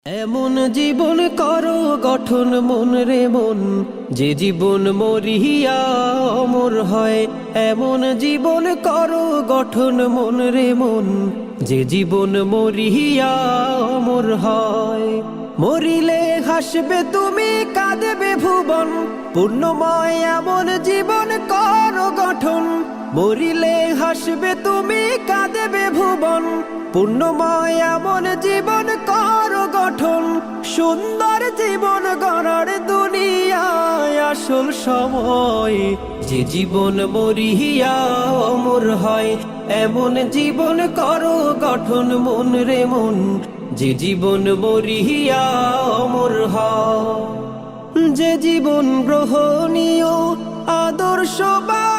এমন জীবন করো গঠন মন রে মন, যে জীবন মরিয়া অমর হয়। এমন জীবন করো গঠন মন রে মন, যে জীবন মরিয়া অমর হয়। মরিলে হাসবে তুমি, কাঁদবে ভুবন, পূর্ণময় এমন জীবন করো গঠন। মরিলে হাসবে তুমি, কাঁদবে ভুবন, পূর্ণময় এমন জীবন করো গঠন। সুন্দর জীবন গড়ার দুনিয়ায় আসল সময়, যে জীবন মরিয়া অমর হয়। এমন জীবন করো গঠন মন রে মন, যে জীবন মরিয়া অমর হয়। যে জীবন গ্রহণীয় আদর্শবান,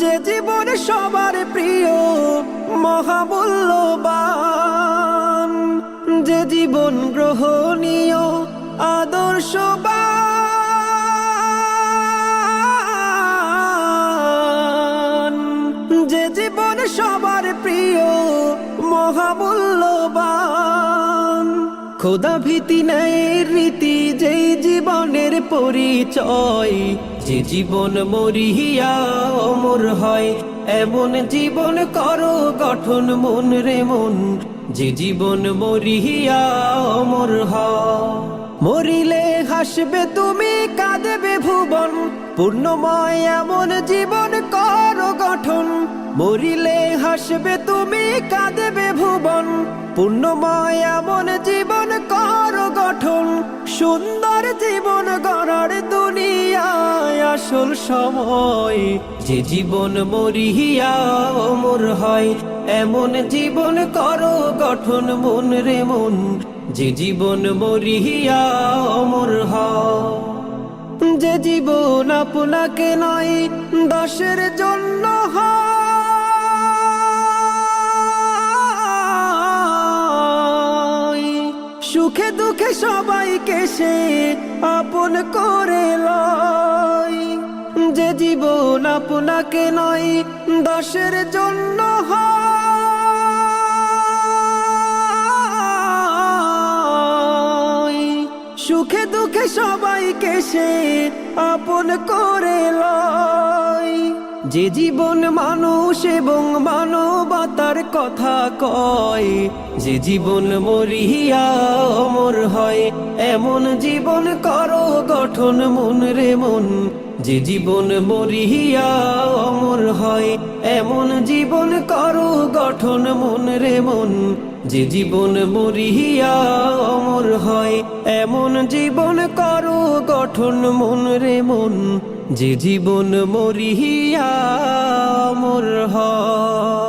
যে জীবন সবার প্রিয় মহামূল্যবান, যে জীবন গ্রহণীয় আদর্শবান, যে জীবন সবার প্রিয় মহামূল্যবান। খোদা ভীতি ন্যায়ের রীতি যেই জীবনের পরিচয়, যে জীবন মরিয়া অমর হয়। এমন জীবন করো গঠন মন রে মন, যে জীবন মরিয়া অমর হয়। মরিলে হাসবে তুমি, কাঁদবে ভুবন, পূর্ণময় এমন জীবন করো গঠন। মরিলে হাসবে তুমি, কাঁদবে ভুবন, পূর্ণময় এমন জীবন করো গঠন। সুন্দর জীবন গড়ার দুনিয়ায় আসল সময়, যে জীবন মরিয়া অমর হয়। এমন জীবন করো গঠন মন রে মন, যে জীবন মরিয়া অমর হয়। যে জীবন আপনাকে নয় দশের জন্য হয়, সুখে দুঃখে সবাইকে সে আপন করে লয়। যে জীবন আপনাকে নয় দশের জন্য হয়, সুখে দুঃখে সবাইকে সে আপন করে লয়। যে জীবন মানুষ এবং মানবতার কথা কয়, যে জীবন মরিয়া অমর হয়। এমন জীবন করো গঠন মন রে মন, যে জীবন মরিয়া অমর হয়। এমন জীবন করো গঠন মন রে মন, যে জীবন মরিয়া অমর হয়। এমন জীবন করো গঠন মন রে মন, যে জীবন মরিয়া অমর হয়।